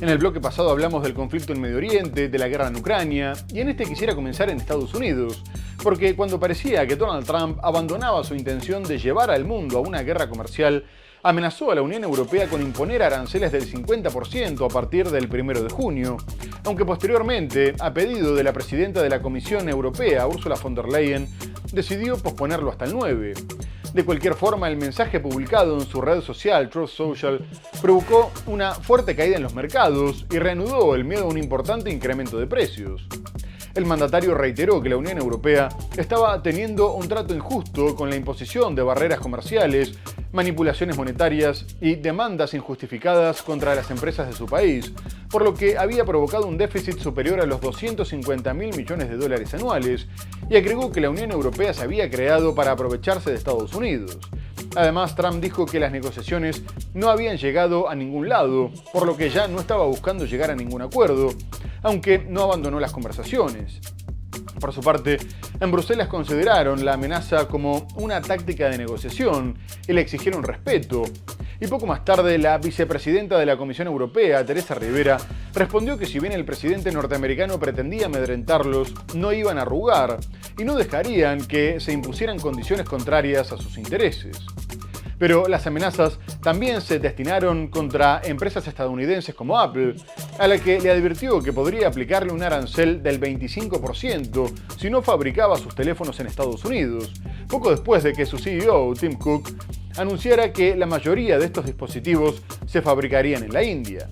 En el bloque pasado hablamos del conflicto en Medio Oriente, de la guerra en Ucrania, y en este quisiera comenzar en Estados Unidos, porque cuando parecía que Donald Trump abandonaba su intención de llevar al mundo a una guerra comercial, amenazó a la Unión Europea con imponer aranceles del 50% a partir del 1 de junio, aunque posteriormente, a pedido de la presidenta de la Comisión Europea, Ursula von der Leyen, decidió posponerlo hasta el 9. De cualquier forma, el mensaje publicado en su red social Truth Social provocó una fuerte caída en los mercados y reanudó el miedo a un importante incremento de precios. El mandatario reiteró que la Unión Europea estaba teniendo un trato injusto con la imposición de barreras comerciales, manipulaciones monetarias y demandas injustificadas contra las empresas de su país, por lo que había provocado un déficit superior a los 250.000 millones de dólares anuales, y agregó que la Unión Europea se había creado para aprovecharse de Estados Unidos. Además, Trump dijo que las negociaciones no habían llegado a ningún lado, por lo que ya no estaba buscando llegar a ningún acuerdo, aunque no abandonó las conversaciones. Por su parte, en Bruselas consideraron la amenaza como una táctica de negociación y le exigieron respeto. Y poco más tarde, la vicepresidenta de la Comisión Europea, Teresa Rivera, respondió que si bien el presidente norteamericano pretendía amedrentarlos, no iban a arrugar y no dejarían que se impusieran condiciones contrarias a sus intereses. Pero las amenazas también se destinaron contra empresas estadounidenses como Apple, a la que le advirtió que podría aplicarle un arancel del 25% si no fabricaba sus teléfonos en Estados Unidos, poco después de que su CEO, Tim Cook, anunciara que la mayoría de estos dispositivos se fabricarían en la India.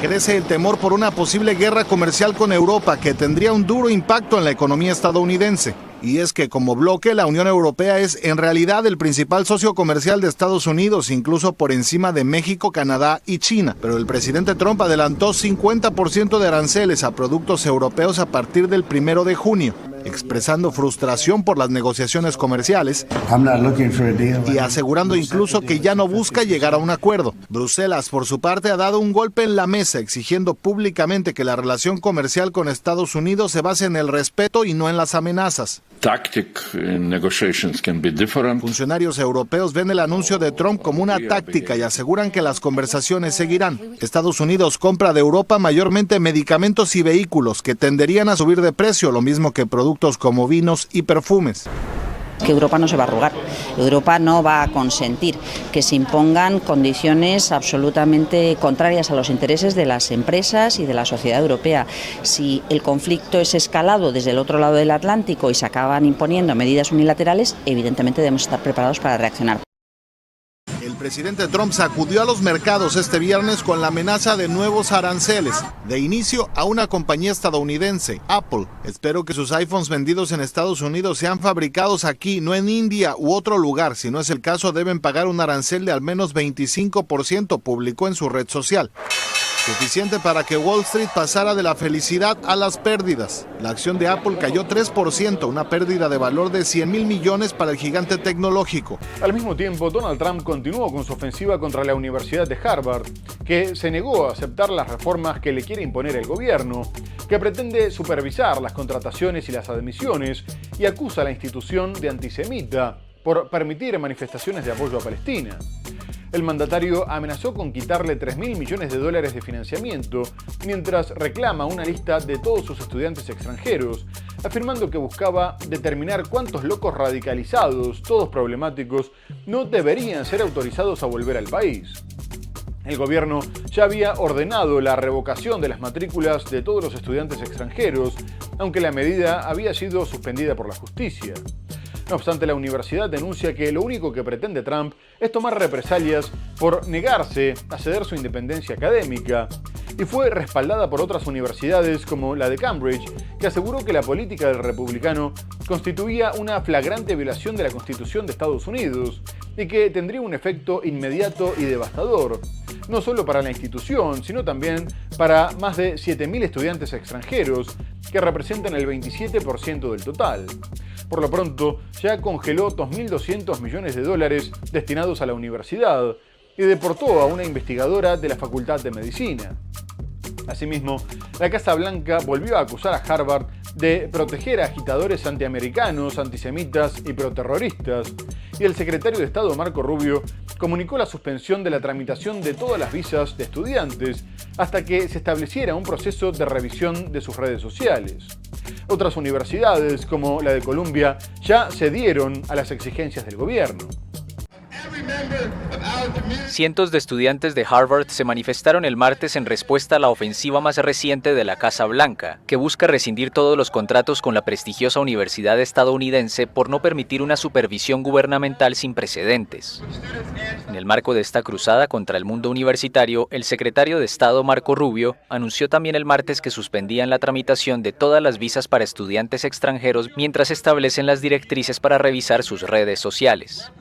Crece el temor por una posible guerra comercial con Europa que tendría un duro impacto en la economía estadounidense. Y es que como bloque la Unión Europea es en realidad el principal socio comercial de Estados Unidos, incluso por encima de México, Canadá y China. Pero el presidente Trump adelantó 50% de aranceles a productos europeos a partir del 1 de junio, expresando frustración por las negociaciones comerciales y asegurando incluso que ya no busca llegar a un acuerdo. Bruselas, por su parte, ha dado un golpe en la mesa exigiendo públicamente que la relación comercial con Estados Unidos se base en el respeto y no en las amenazas. Funcionarios europeos ven el anuncio de Trump como una táctica y aseguran que las conversaciones seguirán. Estados Unidos compra de Europa mayormente medicamentos y vehículos que tenderían a subir de precio, lo mismo que productos como vinos y perfumes. Que Europa no se va a arrugar, Europa no va a consentir que se impongan condiciones absolutamente contrarias a los intereses de las empresas y de la sociedad europea. Si el conflicto es escalado desde el otro lado del Atlántico y se acaban imponiendo medidas unilaterales, evidentemente debemos estar preparados para reaccionar. El presidente Trump sacudió a los mercados este viernes con la amenaza de nuevos aranceles. De inicio a una compañía estadounidense, Apple. Espero que sus iPhones vendidos en Estados Unidos sean fabricados aquí, no en India u otro lugar. Si no es el caso, deben pagar un arancel de al menos 25%, publicó en su red social. Suficiente para que Wall Street pasara de la felicidad a las pérdidas. La acción de Apple cayó 3%, una pérdida de valor de 100.000 millones para el gigante tecnológico. Al mismo tiempo, Donald Trump continuó con su ofensiva contra la Universidad de Harvard, que se negó a aceptar las reformas que le quiere imponer el gobierno, que pretende supervisar las contrataciones y las admisiones y acusa a la institución de antisemita por permitir manifestaciones de apoyo a Palestina. El mandatario amenazó con quitarle 3.000 millones de dólares de financiamiento mientras reclama una lista de todos sus estudiantes extranjeros, afirmando que buscaba determinar cuántos locos radicalizados, todos problemáticos, no deberían ser autorizados a volver al país. El gobierno ya había ordenado la revocación de las matrículas de todos los estudiantes extranjeros, aunque la medida había sido suspendida por la justicia. No obstante, la universidad denuncia que lo único que pretende Trump es tomar represalias por negarse a ceder su independencia académica, y fue respaldada por otras universidades como la de Cambridge, que aseguró que la política del republicano constituía una flagrante violación de la Constitución de Estados Unidos y que tendría un efecto inmediato y devastador, no solo para la institución, sino también para más de 7.000 estudiantes extranjeros, que representan el 27% del total. Por lo pronto, ya congeló 2.200 millones de dólares destinados a la universidad y deportó a una investigadora de la Facultad de Medicina. Asimismo, la Casa Blanca volvió a acusar a Harvard de proteger a agitadores antiamericanos, antisemitas y proterroristas, y el secretario de Estado Marco Rubio comunicó la suspensión de la tramitación de todas las visas de estudiantes hasta que se estableciera un proceso de revisión de sus redes sociales. Otras universidades, como la de Columbia, ya cedieron a las exigencias del gobierno. Cientos de estudiantes de Harvard se manifestaron el martes en respuesta a la ofensiva más reciente de la Casa Blanca, que busca rescindir todos los contratos con la prestigiosa universidad estadounidense por no permitir una supervisión gubernamental sin precedentes. En el marco de esta cruzada contra el mundo universitario, el secretario de Estado Marco Rubio anunció también el martes que suspendían la tramitación de todas las visas para estudiantes extranjeros mientras establecen las directrices para revisar sus redes sociales.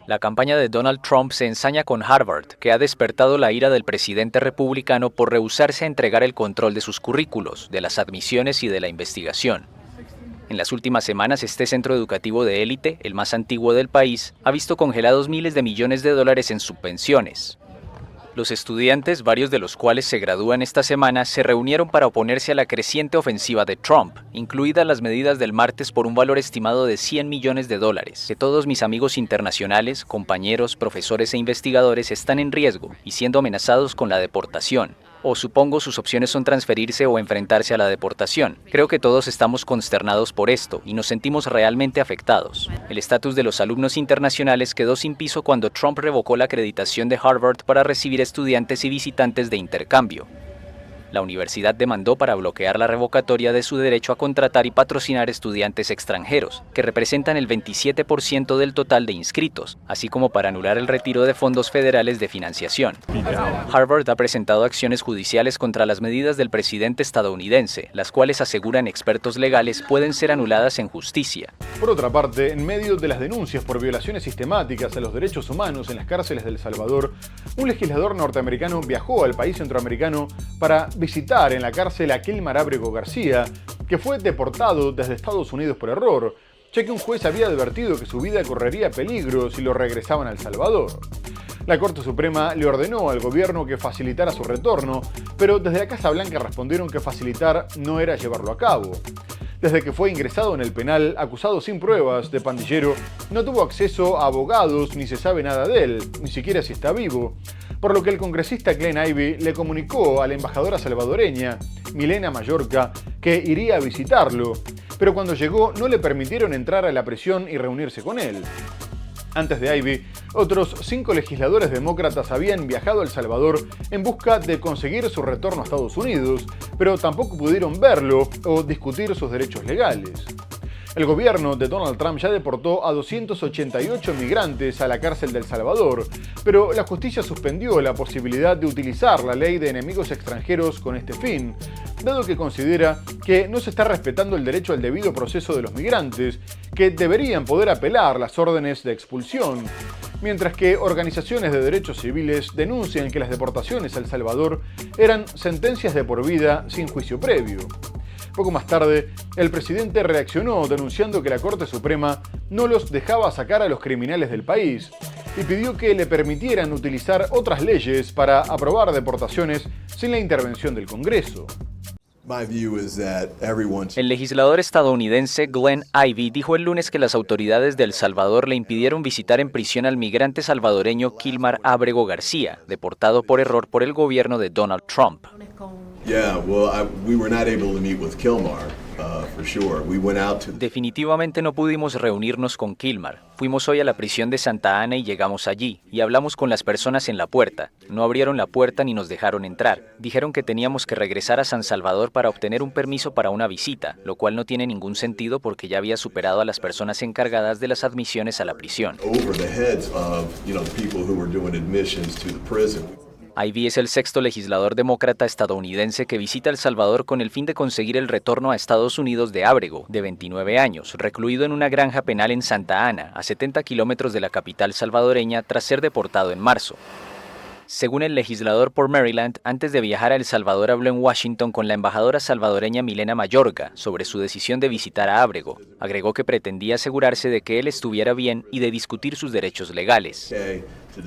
La campaña de Donald Trump se ensaña con Harvard, que ha despertado la ira del presidente republicano por rehusarse a entregar el control de sus currículos, de las admisiones y de la investigación. En las últimas semanas, este centro educativo de élite, el más antiguo del país, ha visto congelados miles de millones de dólares en subvenciones. Los estudiantes, varios de los cuales se gradúan esta semana, se reunieron para oponerse a la creciente ofensiva de Trump, incluidas las medidas del martes por un valor estimado de $100 millones, que todos mis amigos internacionales, compañeros, profesores e investigadores están en riesgo y siendo amenazados con la deportación. O supongo sus opciones son transferirse o enfrentarse a la deportación. Creo que todos estamos consternados por esto y nos sentimos realmente afectados. El estatus de los alumnos internacionales quedó sin piso cuando Trump revocó la acreditación de Harvard para recibir estudiantes y visitantes de intercambio. La universidad demandó para bloquear la revocatoria de su derecho a contratar y patrocinar estudiantes extranjeros, que representan el 27% del total de inscritos, así como para anular el retiro de fondos federales de financiación. Harvard ha presentado acciones judiciales contra las medidas del presidente estadounidense, las cuales, aseguran expertos legales, pueden ser anuladas en justicia. Por otra parte, en medio de las denuncias por violaciones sistemáticas a los derechos humanos en las cárceles de El Salvador, un legislador norteamericano viajó al país centroamericano para visitar en la cárcel a Kilmar Ábrego García, que fue deportado desde Estados Unidos por error, ya que un juez había advertido que su vida correría peligro si lo regresaban a El Salvador. La Corte Suprema le ordenó al gobierno que facilitara su retorno, pero desde la Casa Blanca respondieron que facilitar no era llevarlo a cabo. Desde que fue ingresado en el penal, acusado sin pruebas de pandillero, no tuvo acceso a abogados ni se sabe nada de él, ni siquiera si está vivo, por lo que el congresista Glenn Ivey le comunicó a la embajadora salvadoreña, Milena Mallorca, que iría a visitarlo, pero cuando llegó no le permitieron entrar a la prisión y reunirse con él. Antes de Ivey, otros 5 legisladores demócratas habían viajado a El Salvador en busca de conseguir su retorno a Estados Unidos, pero tampoco pudieron verlo o discutir sus derechos legales. El gobierno de Donald Trump ya deportó a 288 migrantes a la cárcel de El Salvador, pero la justicia suspendió la posibilidad de utilizar la ley de enemigos extranjeros con este fin, dado que considera que no se está respetando el derecho al debido proceso de los migrantes, que deberían poder apelar las órdenes de expulsión, mientras que organizaciones de derechos civiles denuncian que las deportaciones a El Salvador eran sentencias de por vida sin juicio previo. Poco más tarde, el presidente reaccionó denunciando que la Corte Suprema no los dejaba sacar a los criminales del país y pidió que le permitieran utilizar otras leyes para aprobar deportaciones sin la intervención del Congreso. El legislador estadounidense Glenn Ivey dijo el lunes que las autoridades de El Salvador le impidieron visitar en prisión al migrante salvadoreño Kilmar Ábrego García, deportado por error por el gobierno de Donald Trump. Definitivamente no pudimos reunirnos con Kilmar. Fuimos hoy a la prisión de Santa Ana y llegamos allí, y hablamos con las personas en la puerta. No abrieron la puerta ni nos dejaron entrar. Dijeron que teníamos que regresar a San Salvador para obtener un permiso para una visita, lo cual no tiene ningún sentido porque ya había superado a las personas encargadas de las admisiones a la prisión. Ivey es el 6º legislador demócrata estadounidense que visita El Salvador con el fin de conseguir el retorno a Estados Unidos de Ábrego, de 29 años, recluido en una granja penal en Santa Ana, a 70 kilómetros de la capital salvadoreña, tras ser deportado en marzo. Según el legislador por Maryland, antes de viajar a El Salvador habló en Washington con la embajadora salvadoreña Milena Mallorca sobre su decisión de visitar a Ábrego. Agregó que pretendía asegurarse de que él estuviera bien y de discutir sus derechos legales.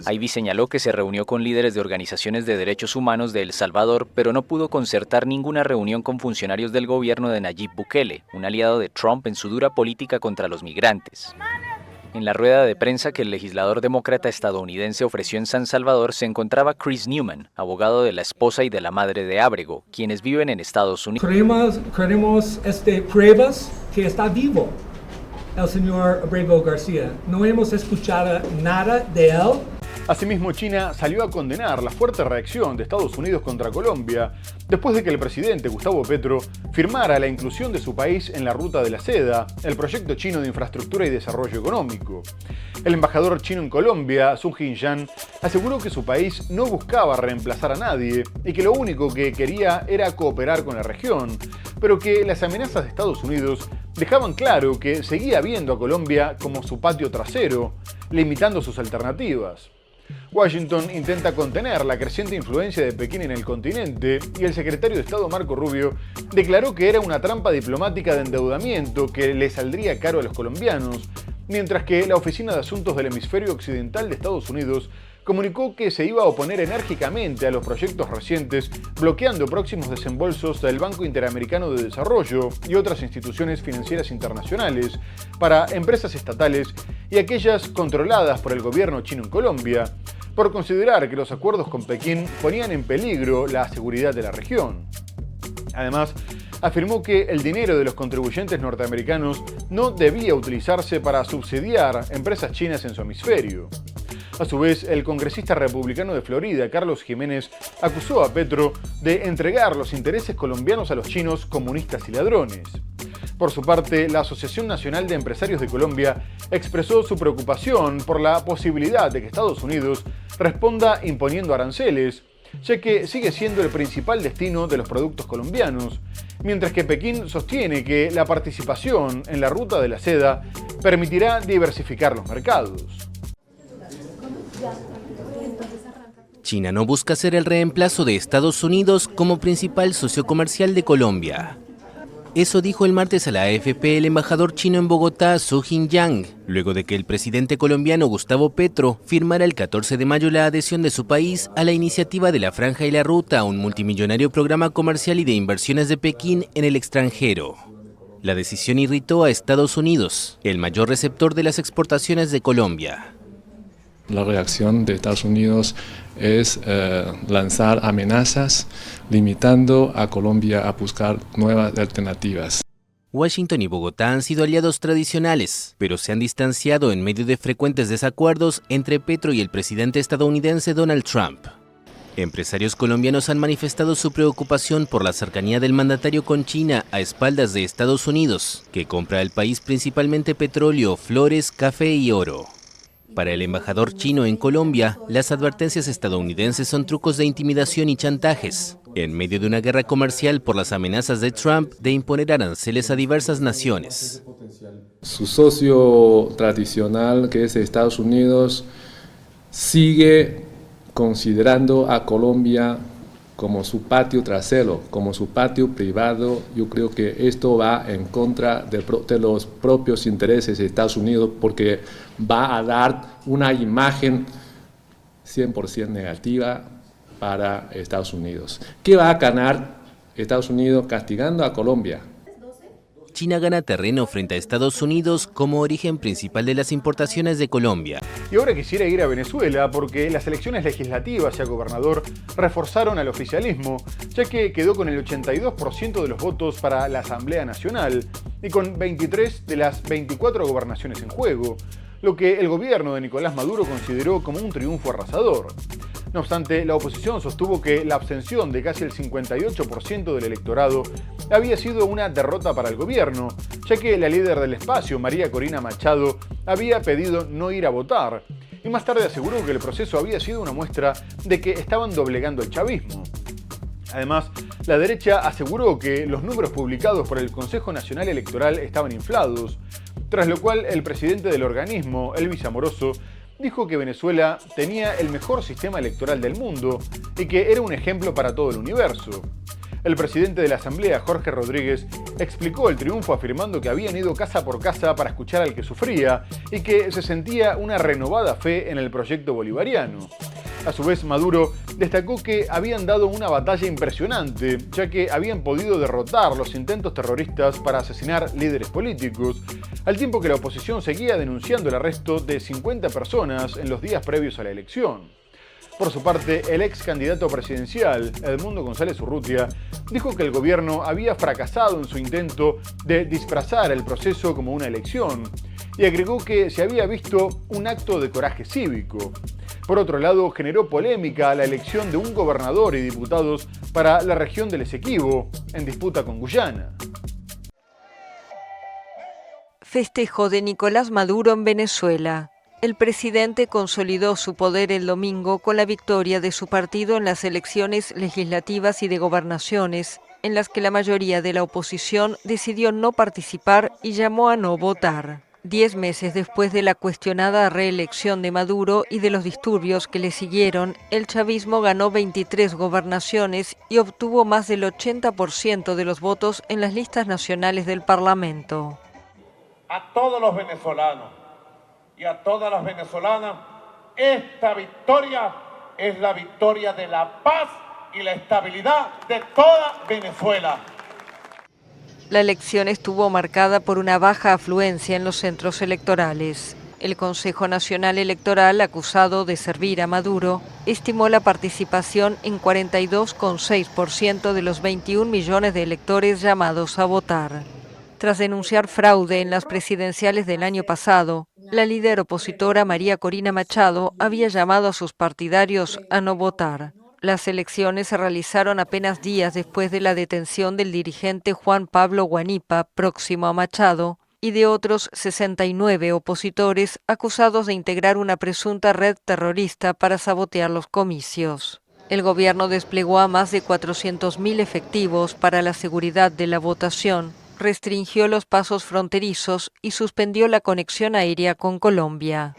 Ivey señaló que se reunió con líderes de organizaciones de derechos humanos de El Salvador, pero no pudo concertar ninguna reunión con funcionarios del gobierno de Nayib Bukele, un aliado de Trump en su dura política contra los migrantes. En la rueda de prensa que el legislador demócrata estadounidense ofreció en San Salvador se encontraba Chris Newman, abogado de la esposa y de la madre de Ábrego, quienes viven en Estados Unidos. Queremos pruebas que está vivo el señor Ábrego García. No hemos escuchado nada de él. Asimismo, China salió a condenar la fuerte reacción de Estados Unidos contra Colombia después de que el presidente Gustavo Petro firmara la inclusión de su país en la Ruta de la Seda, el proyecto chino de infraestructura y desarrollo económico. El embajador chino en Colombia, Su Jinyang, aseguró que su país no buscaba reemplazar a nadie y que lo único que quería era cooperar con la región, pero que las amenazas de Estados Unidos dejaban claro que seguía viendo a Colombia como su patio trasero, limitando sus alternativas. Washington intenta contener la creciente influencia de Pekín en el continente y el secretario de Estado Marco Rubio declaró que era una trampa diplomática de endeudamiento que le saldría caro a los colombianos, mientras que la Oficina de Asuntos del Hemisferio Occidental de Estados Unidos comunicó que se iba a oponer enérgicamente a los proyectos recientes, bloqueando próximos desembolsos del Banco Interamericano de Desarrollo y otras instituciones financieras internacionales para empresas estatales y aquellas controladas por el gobierno chino en Colombia, por considerar que los acuerdos con Pekín ponían en peligro la seguridad de la región. Además, afirmó que el dinero de los contribuyentes norteamericanos no debía utilizarse para subsidiar empresas chinas en su hemisferio. A su vez, el congresista republicano de Florida, Carlos Jiménez, acusó a Petro de entregar los intereses colombianos a los chinos comunistas y ladrones. Por su parte, la Asociación Nacional de Empresarios de Colombia expresó su preocupación por la posibilidad de que Estados Unidos responda imponiendo aranceles, ya que sigue siendo el principal destino de los productos colombianos, mientras que Pekín sostiene que la participación en la Ruta de la Seda permitirá diversificar los mercados. China no busca ser el reemplazo de Estados Unidos como principal socio comercial de Colombia. Eso dijo el martes a la AFP el embajador chino en Bogotá, Su Jinyang, luego de que el presidente colombiano Gustavo Petro firmara el 14 de mayo la adhesión de su país a la iniciativa de la Franja y la Ruta, un multimillonario programa comercial y de inversiones de Pekín en el extranjero. La decisión irritó a Estados Unidos, el mayor receptor de las exportaciones de Colombia. La reacción de Estados Unidos es lanzar amenazas, limitando a Colombia a buscar nuevas alternativas. Washington y Bogotá han sido aliados tradicionales, pero se han distanciado en medio de frecuentes desacuerdos entre Petro y el presidente estadounidense Donald Trump. Empresarios colombianos han manifestado su preocupación por la cercanía del mandatario con China a espaldas de Estados Unidos, que compra al país principalmente petróleo, flores, café y oro. Para el embajador chino en Colombia, las advertencias estadounidenses son trucos de intimidación y chantajes, en medio de una guerra comercial por las amenazas de Trump de imponer aranceles a diversas naciones. Su socio tradicional, que es Estados Unidos, sigue considerando a Colombia como su patio trasero, como su patio privado. Yo creo que esto va en contra de los propios intereses de Estados Unidos, porque va a dar una imagen 100% negativa para Estados Unidos. ¿Qué va a ganar Estados Unidos castigando a Colombia? China gana terreno frente a Estados Unidos como origen principal de las importaciones de Colombia. Y ahora quisiera ir a Venezuela porque las elecciones legislativas y a gobernador reforzaron al oficialismo, ya que quedó con el 82% de los votos para la Asamblea Nacional y con 23 de las 24 gobernaciones en juego, lo que el gobierno de Nicolás Maduro consideró como un triunfo arrasador. No obstante, la oposición sostuvo que la abstención de casi el 58% del electorado había sido una derrota para el gobierno, ya que la líder del espacio, María Corina Machado, había pedido no ir a votar, y más tarde aseguró que el proceso había sido una muestra de que estaban doblegando el chavismo. Además, la derecha aseguró que los números publicados por el Consejo Nacional Electoral estaban inflados, tras lo cual el presidente del organismo, Elvis Amoroso, dijo que Venezuela tenía el mejor sistema electoral del mundo y que era un ejemplo para todo el universo. El presidente de la Asamblea, Jorge Rodríguez, explicó el triunfo afirmando que habían ido casa por casa para escuchar al que sufría y que se sentía una renovada fe en el proyecto bolivariano. A su vez, Maduro destacó que habían dado una batalla impresionante, ya que habían podido derrotar los intentos terroristas para asesinar líderes políticos, al tiempo que la oposición seguía denunciando el arresto de 50 personas en los días previos a la elección. Por su parte, el ex candidato presidencial, Edmundo González Urrutia, dijo que el gobierno había fracasado en su intento de disfrazar el proceso como una elección y agregó que se había visto un acto de coraje cívico. Por otro lado, generó polémica la elección de un gobernador y diputados para la región del Esequibo, en disputa con Guyana. Festejo de Nicolás Maduro en Venezuela. El presidente consolidó su poder el domingo con la victoria de su partido en las elecciones legislativas y de gobernaciones, en las que la mayoría de la oposición decidió no participar y llamó a no votar. 10 meses después de la cuestionada reelección de Maduro y de los disturbios que le siguieron, el chavismo ganó 23 gobernaciones y obtuvo más del 80% de los votos en las listas nacionales del Parlamento. A todos los venezolanos y a todas las venezolanas, esta victoria es la victoria de la paz y la estabilidad de toda Venezuela. La elección estuvo marcada por una baja afluencia en los centros electorales. El Consejo Nacional Electoral, acusado de servir a Maduro, estimó la participación en 42,6% de los 21 millones de electores llamados a votar. Tras denunciar fraude en las presidenciales del año pasado, la líder opositora María Corina Machado había llamado a sus partidarios a no votar. Las elecciones se realizaron apenas días después de la detención del dirigente Juan Pablo Guanipa, próximo a Machado, y de otros 69 opositores acusados de integrar una presunta red terrorista para sabotear los comicios. El gobierno desplegó a más de 400.000 efectivos para la seguridad de la votación, restringió los pasos fronterizos y suspendió la conexión aérea con Colombia.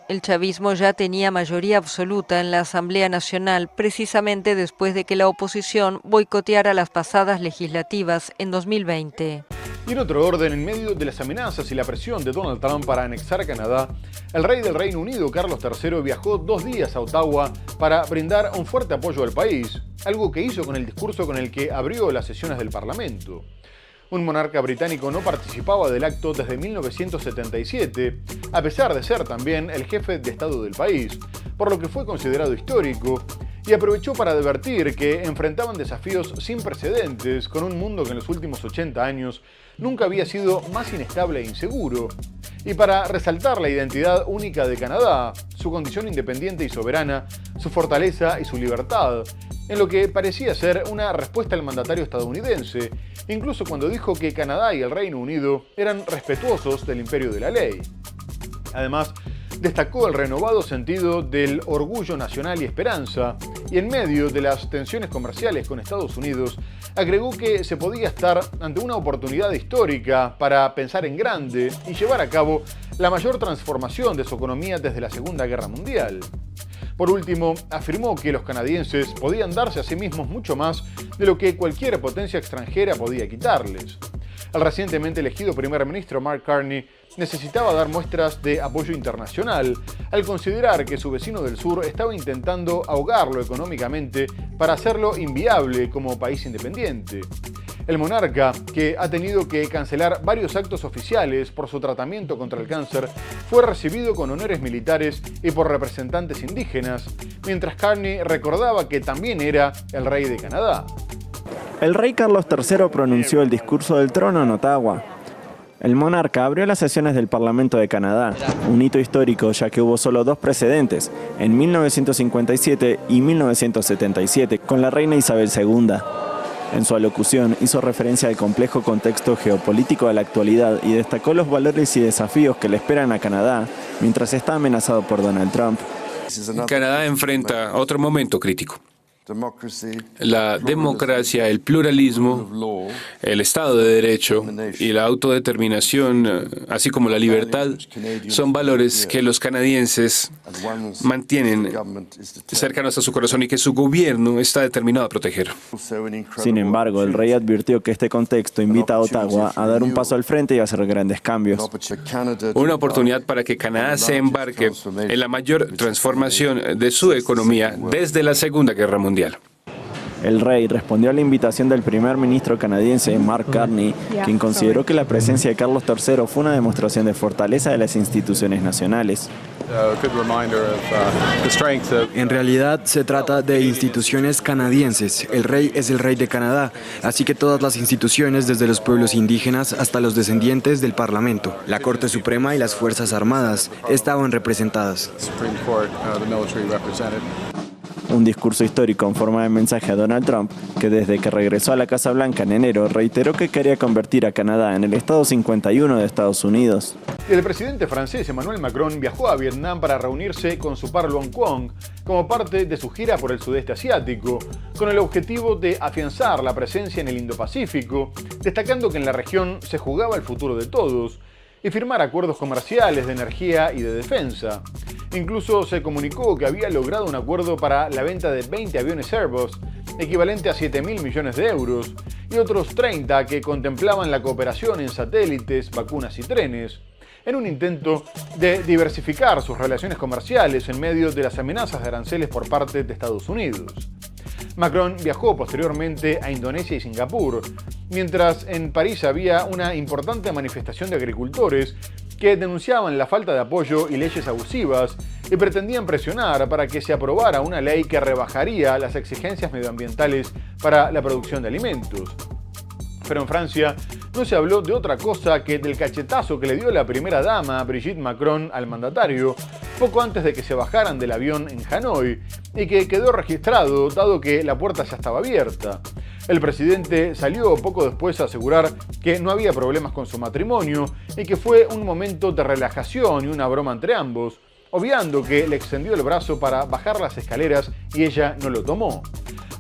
El chavismo ya tenía mayoría absoluta en la Asamblea Nacional precisamente después de que la oposición boicoteara las pasadas legislativas en 2020. Y en otro orden, en medio de las amenazas y la presión de Donald Trump para anexar Canadá, el rey del Reino Unido, Carlos III, viajó 2 días a Ottawa para brindar un fuerte apoyo al país, algo que hizo con el discurso con el que abrió las sesiones del Parlamento. Un monarca británico no participaba del acto desde 1977, a pesar de ser también el jefe de Estado del país, por lo que fue considerado histórico, y aprovechó para advertir que enfrentaban desafíos sin precedentes con un mundo que en los últimos 80 años nunca había sido más inestable e inseguro, y para resaltar la identidad única de Canadá, su condición independiente y soberana, su fortaleza y su libertad, en lo que parecía ser una respuesta al mandatario estadounidense, incluso cuando dijo que Canadá y el Reino Unido eran respetuosos del imperio de la ley. Además, destacó el renovado sentido del orgullo nacional y esperanza, y en medio de las tensiones comerciales con Estados Unidos, agregó que se podía estar ante una oportunidad histórica para pensar en grande y llevar a cabo la mayor transformación de su economía desde la Segunda Guerra Mundial. Por último, afirmó que los canadienses podían darse a sí mismos mucho más de lo que cualquier potencia extranjera podía quitarles. El recientemente elegido primer ministro Mark Carney necesitaba dar muestras de apoyo internacional al considerar que su vecino del sur estaba intentando ahogarlo económicamente para hacerlo inviable como país independiente. El monarca, que ha tenido que cancelar varios actos oficiales por su tratamiento contra el cáncer, fue recibido con honores militares y por representantes indígenas, mientras Carney recordaba que también era el rey de Canadá. El rey Carlos III pronunció el discurso del trono en Ottawa. El monarca abrió las sesiones del Parlamento de Canadá, un hito histórico ya que hubo solo 2 precedentes, en 1957 y 1977, con la reina Isabel II. En su alocución hizo referencia al complejo contexto geopolítico de la actualidad y destacó los valores y desafíos que le esperan a Canadá mientras está amenazado por Donald Trump. Canadá enfrenta otro momento crítico. La democracia, el pluralismo, el Estado de Derecho y la autodeterminación, así como la libertad, son valores que los canadienses mantienen cercanos a su corazón y que su gobierno está determinado a proteger. Sin embargo, el rey advirtió que este contexto invita a Ottawa a dar un paso al frente y a hacer grandes cambios. Una oportunidad para que Canadá se embarque en la mayor transformación de su economía desde la Segunda Guerra Mundial. El rey respondió a la invitación del primer ministro canadiense, Mark Carney, quien consideró que la presencia de Carlos III fue una demostración de fortaleza de las instituciones nacionales. En realidad se trata de instituciones canadienses. El rey es el rey de Canadá, así que todas las instituciones, desde los pueblos indígenas hasta los descendientes del Parlamento, la Corte Suprema y las Fuerzas Armadas, estaban representadas. Un discurso histórico en forma de mensaje a Donald Trump, que desde que regresó a la Casa Blanca en enero reiteró que quería convertir a Canadá en el Estado 51 de Estados Unidos. El presidente francés Emmanuel Macron viajó a Vietnam para reunirse con su par Luong Quong como parte de su gira por el sudeste asiático, con el objetivo de afianzar la presencia en el Indo-Pacífico, destacando que en la región se jugaba el futuro de todos, y firmar acuerdos comerciales de energía y de defensa. Incluso se comunicó que había logrado un acuerdo para la venta de 20 aviones Airbus, equivalente a 7.000 millones de euros, y otros 30 que contemplaban la cooperación en satélites, vacunas y trenes, en un intento de diversificar sus relaciones comerciales en medio de las amenazas de aranceles por parte de Estados Unidos. Macron viajó posteriormente a Indonesia y Singapur, mientras en París había una importante manifestación de agricultores que denunciaban la falta de apoyo y leyes abusivas y pretendían presionar para que se aprobara una ley que rebajaría las exigencias medioambientales para la producción de alimentos. Pero en Francia no se habló de otra cosa que del cachetazo que le dio la primera dama Brigitte Macron al mandatario poco antes de que se bajaran del avión en Hanoi y que quedó registrado dado que la puerta ya estaba abierta. El presidente salió poco después a asegurar que no había problemas con su matrimonio y que fue un momento de relajación y una broma entre ambos, obviando que le extendió el brazo para bajar las escaleras y ella no lo tomó.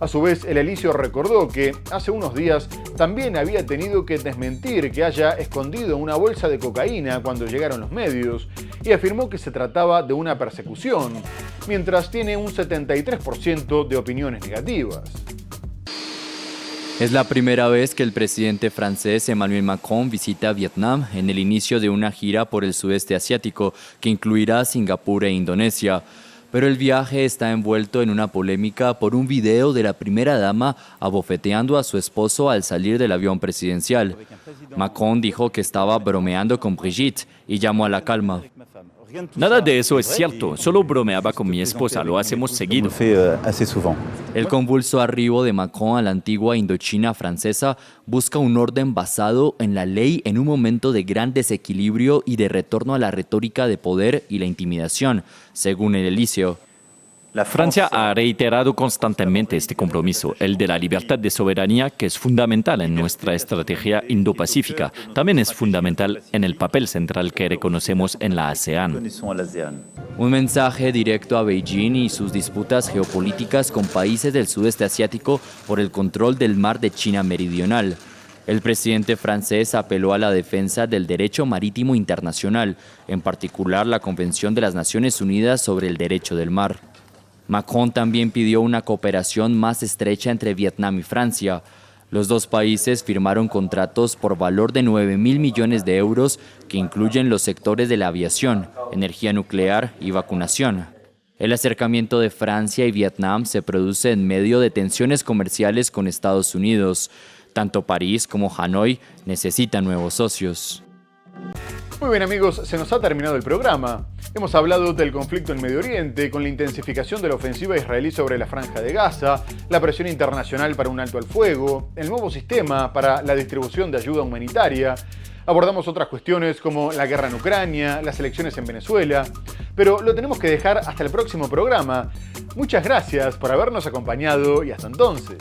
A su vez, el Elíseo recordó que hace unos días también había tenido que desmentir que haya escondido una bolsa de cocaína cuando llegaron los medios y afirmó que se trataba de una persecución, mientras tiene un 73% de opiniones negativas. Es la primera vez que el presidente francés Emmanuel Macron visita Vietnam en el inicio de una gira por el sudeste asiático que incluirá Singapur e Indonesia. Pero el viaje está envuelto en una polémica por un video de la primera dama abofeteando a su esposo al salir del avión presidencial. Macron dijo que estaba bromeando con Brigitte y llamó a la calma. Nada de eso es cierto, solo bromeaba con mi esposa, lo hacemos seguido. El convulso arribo de Macron a la antigua Indochina francesa busca un orden basado en la ley en un momento de gran desequilibrio y de retorno a la retórica de poder y la intimidación, según el Elíseo. Francia ha reiterado constantemente este compromiso, el de la libertad de soberanía, que es fundamental en nuestra estrategia indopacífica. También es fundamental en el papel central que reconocemos en la ASEAN. Un mensaje directo a Beijing y sus disputas geopolíticas con países del sudeste asiático por el control del mar de China Meridional. El presidente francés apeló a la defensa del derecho marítimo internacional, en particular la Convención de las Naciones Unidas sobre el Derecho del Mar. Macron también pidió una cooperación más estrecha entre Vietnam y Francia. Los dos países firmaron contratos por valor de 9.000 millones de euros que incluyen los sectores de la aviación, energía nuclear y vacunación. El acercamiento de Francia y Vietnam se produce en medio de tensiones comerciales con Estados Unidos. Tanto París como Hanoi necesitan nuevos socios. Muy bien amigos, se nos ha terminado el programa. Hemos hablado del conflicto en Medio Oriente, con la intensificación de la ofensiva israelí sobre la Franja de Gaza, la presión internacional para un alto al fuego, el nuevo sistema para la distribución de ayuda humanitaria. Abordamos otras cuestiones como la guerra en Ucrania, las elecciones en Venezuela, pero lo tenemos que dejar hasta el próximo programa. Muchas gracias por habernos acompañado y hasta entonces.